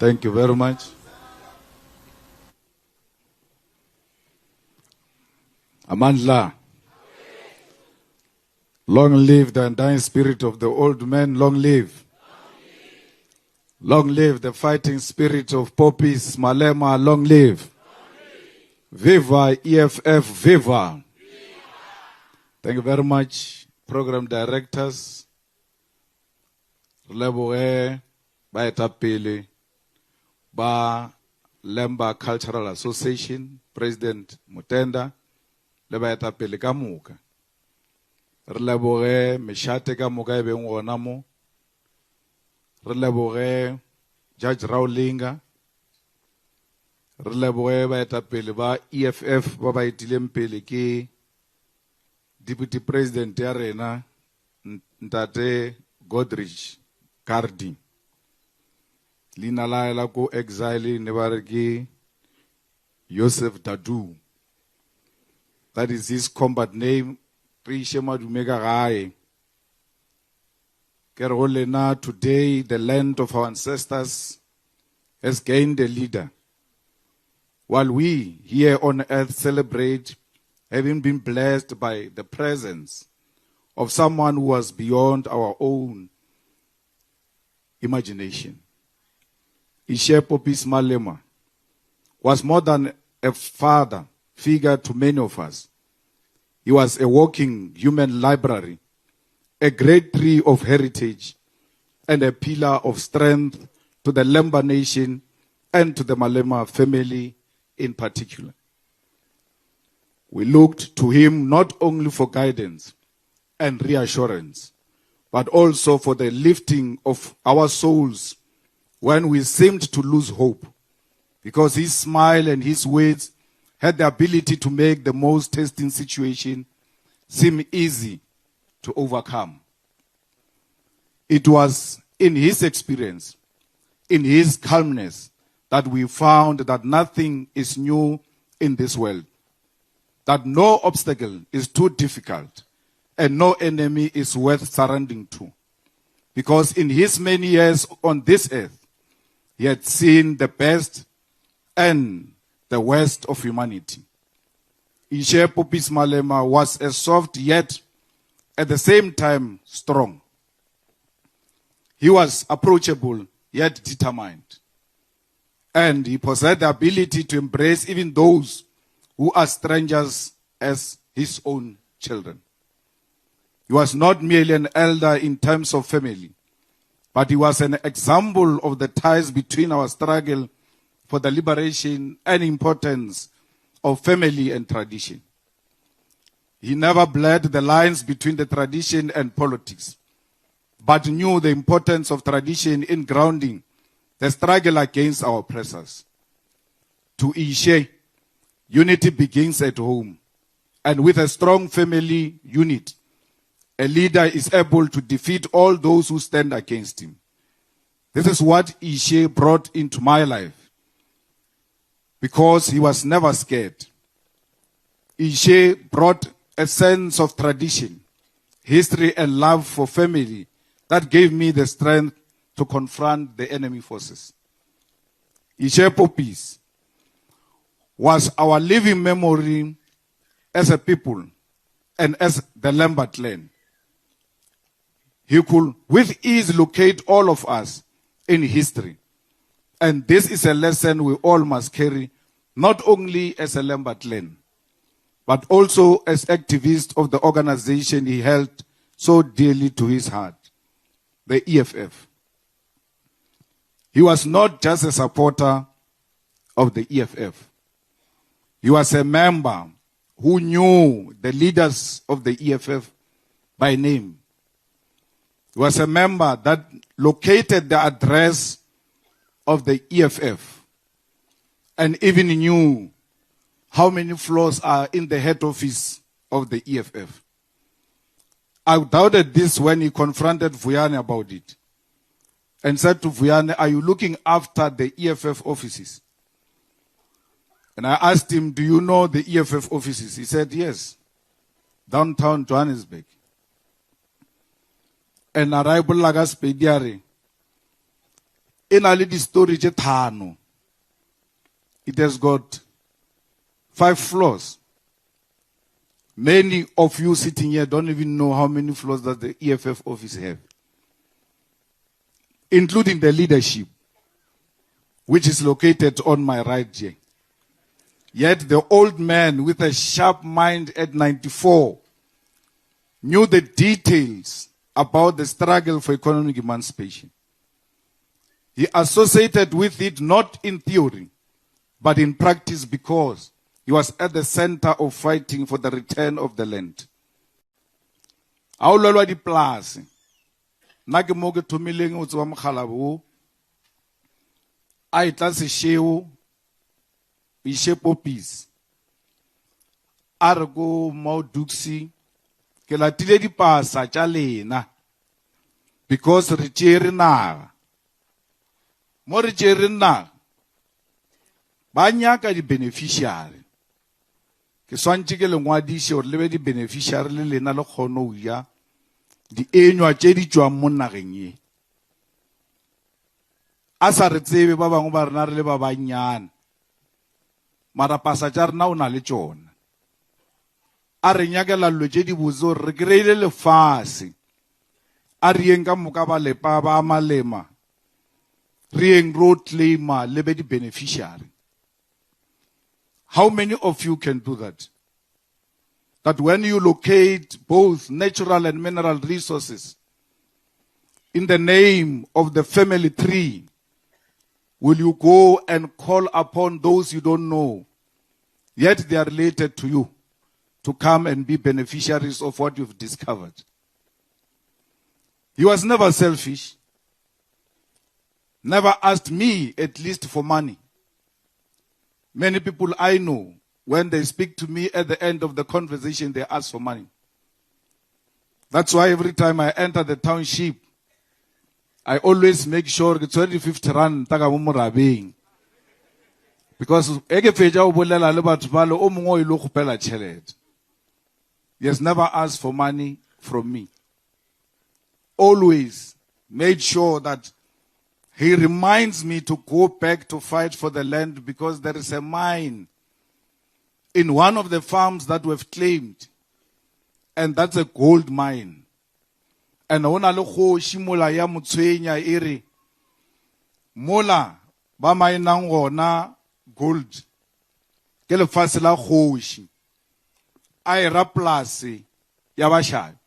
Thank you very much. Amandla. Long live the undying spirit of the old man. Long live. Long live the fighting spirit of Popies Malema. Long live. Viva EFF, viva. Thank you very much, program directors. Leboge, baetapele, ba Lemba Cultural Association, President Mutenda, le baetapele ka moka. Re leboge meshate ka moka e beng gona mo. Re leboge Judge Raulinga. Re leboge baetapele ba EFF ba ba itileng pele ke Deputy President ya rena Ntate Godrich Cardi. Lina la ko exile ne ba re ke Joseph Dadu. That is his combat name. Ishe madumeka gae. Ke re go lena today the land of our ancestors has gained a leader. While we here on earth celebrate having been blessed by the presence of someone who was beyond our own imagination. Ishe Rufus Malema was more than a father figure to many of us. He was a walking human library, a great tree of heritage, and a pillar of strength to the Lemba nation and to the Malema family in particular. We looked to him not only for guidance and reassurance, but also for the lifting of our souls when we seemed to lose hope, because his smile and his words had the ability to make the most testing situation seem easy to overcome. It was in his experience, in his calmness, that we found that nothing is new in this world, that no obstacle is too difficult, and no enemy is worth surrendering to. Because in his many years on this earth, he had seen the best and the worst of humanity. Ishe Rufus Malema was a soft yet at the same time strong. He was approachable yet determined. And he possessed the ability to embrace even those who are strangers as his own children. He was not merely an elder in terms of family, but he was an example of the ties between our struggle for the liberation and importance of family and tradition. He never blurred the lines between the tradition and politics, but knew the importance of tradition in grounding the struggle against our oppressors. To Ishe, unity begins at home, and with a strong family unit, a leader is able to defeat all those who stand against him. This is what Ishe brought into my life, because he was never scared. Ishe brought a sense of tradition, history, and love for family that gave me the strength to confront the enemy forces. Ishe Popies was our living memory as a people and as the Lemba clan. He could with ease locate all of us in history. And this is a lesson we all must carry, not only as a Lemba clan, but also as activists of the organization he held so dearly to his heart, the EFF. He was not just a supporter of the EFF. He was a member who knew the leaders of the EFF by name. He was a member that located the address of the EFF and even knew how many floors are in the head office of the EFF. I doubted this when he confronted Vuyane about it and said to Vuyane, "Are you looking after the EFF offices?" And I asked him, "Do you know the EFF offices?" He said, "Yes, downtown Johannesburg." And arrival Lagas Pediare, In a little story, it has got 5 floors. Many of you sitting here don't even know how many floors that the EFF office have, including the leadership, which is located on my right here. Yet the old man with a sharp mind at 94 knew the details about the struggle for economic emancipation. He associated with it not in theory, but in practice, because he was at the center of fighting for the return of the land. Aulelwa dipolase nna ke mo ke thomileng o tsewa mogala bo a itla sesheo Ishe Popies a re ko mo Duxi ke latile dipasa tša lena because re tšere naga mo re tšere naga ba nyaka di-beneficiary ke swantše ke lengwadiše gore le be di-beneficiary le lena le kgone go ja dienywa tše di tšwang mo nageng ye a sa re tsebe ba bangwe ba rena re le ba bannyane mara pasa tša rena o na le tšona a re nyakela dilo tše di botse gore re kry-ile lefase a re yeng ka moka ba lepa ba Malema re yeng road claimer le be di-beneficiary. How many of you can do that? That when you locate both natural and mineral resources in the name of the family tree, will you go and call upon those you don't know, yet they are related to you, to come and be beneficiaries of what you've discovered? He was never selfish, never asked me at least for money. Many people I know, when they speak to me at the end of the conversation, they ask for money. That's why every time I enter the township, I always make sure it's 50 rand taga mo morabeng. Because he has never asked for money from me. Always made sure that he reminds me to go back to fight for the land, because there is a mine in one of the farms that we've claimed, and that's a gold mine. And ona le go shimola ya motshwenya ere mola ba mainang gona gold ke lefase la kgoši a era polase ya bashabi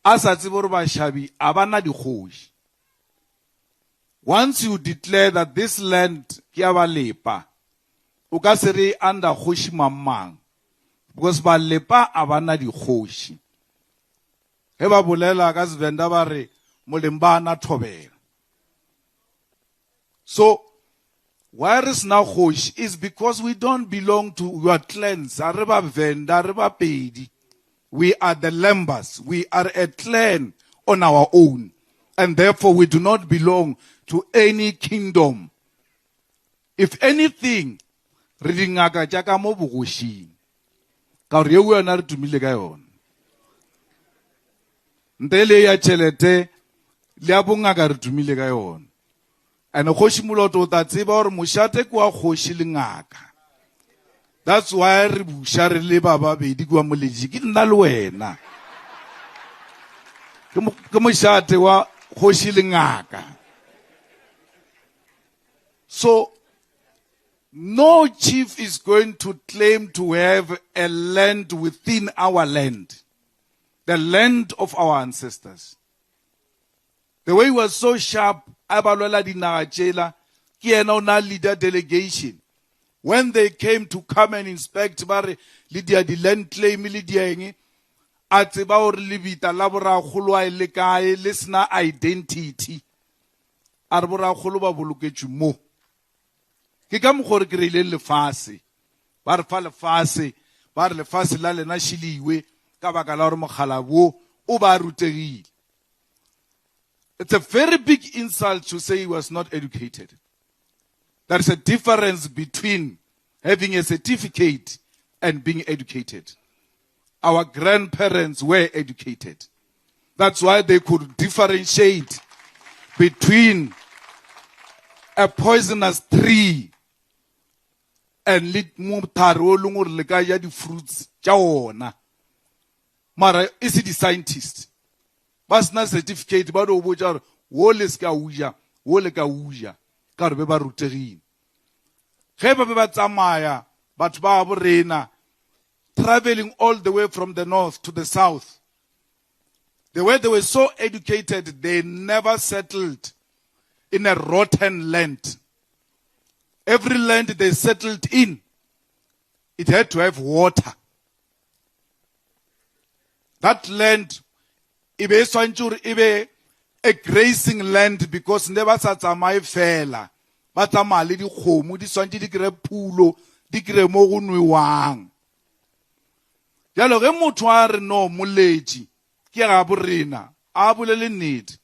a sa tsebe gore bashabi a bana dikgoši. Once you declare that this land ke ya balepa, o ka se re under kgoši mamang, because balepa a bana dikgoši. He ba bolela ka Sevenda ba re moleng ba na thobela. So where is now kgoši is because we don't belong to your clans. A re ba Venda, re ba Pedi. We are the Lembas. We are a clan on our own, and therefore we do not belong to any kingdom. If anything, reading ngaka jaka mo bogošing ka re yeo yona re tumile ka yona ntele ya tšhelete le ya bongaka re tumile ka yona. And kgoši moloto o ta tseba gore mošate ke wa kgoši le ngaka. That's why re buša re le ba babedi kwa moleji ke nna le wena ke mošate wa kgoši le ngaka. So no chief is going to claim to have a land within our land, the land of our ancestors. The way he was so sharp, Abalola Dinarachela, Kienona leader delegation, when they came to come and inspect Lydia the land claim Lydia at about Libita Labora Hulwa Lekae, listener identity. Arbora Huluba Bulukechu Mo. Ke ka mogore ke reile lefase ba re fa lefase ba re lefase la lena shiliwe ka baka la gore mogala bo o ba rutegile. It's a very big insult to say he was not educated. There is a difference between having a certificate and being educated. Our grandparents were educated. That's why they could differentiate between a poisonous tree and lit mutaro lungur lekaya di fruits chaona. Mara is it the scientist? Bas na certificate ba do boja wo le ska uja, wo le ka uja. Ka re be ba rutegile. Ge ba be ba tsamaya batho ba bo rena traveling all the way from the north to the south. The way they were so educated, they never settled in a rotten land. Every land they settled in, it had to have water. That land, ibe a grazing land because never sa tsamai fela. Ba tsamaya le dikgomo di swantse di kry pulo, di kry mo go nwewang. Jalo ge motho a re no moletši ke ga borena a bolele nnete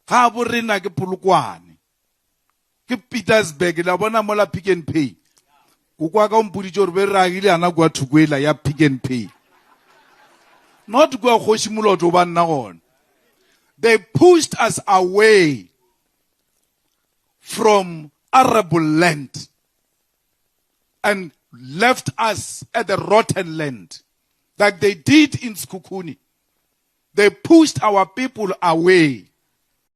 ga borena ke Polokwane ke Pietersburg la bona mola Pick and Pay go kwa ka mpoditše gore be ragile ana kwa thukwela ya Pick and Pay not kwa kgoši moloto ba nna gona. They pushed us away from arable land and left us at the rotten land, like they did in Skukuni. They pushed our people away.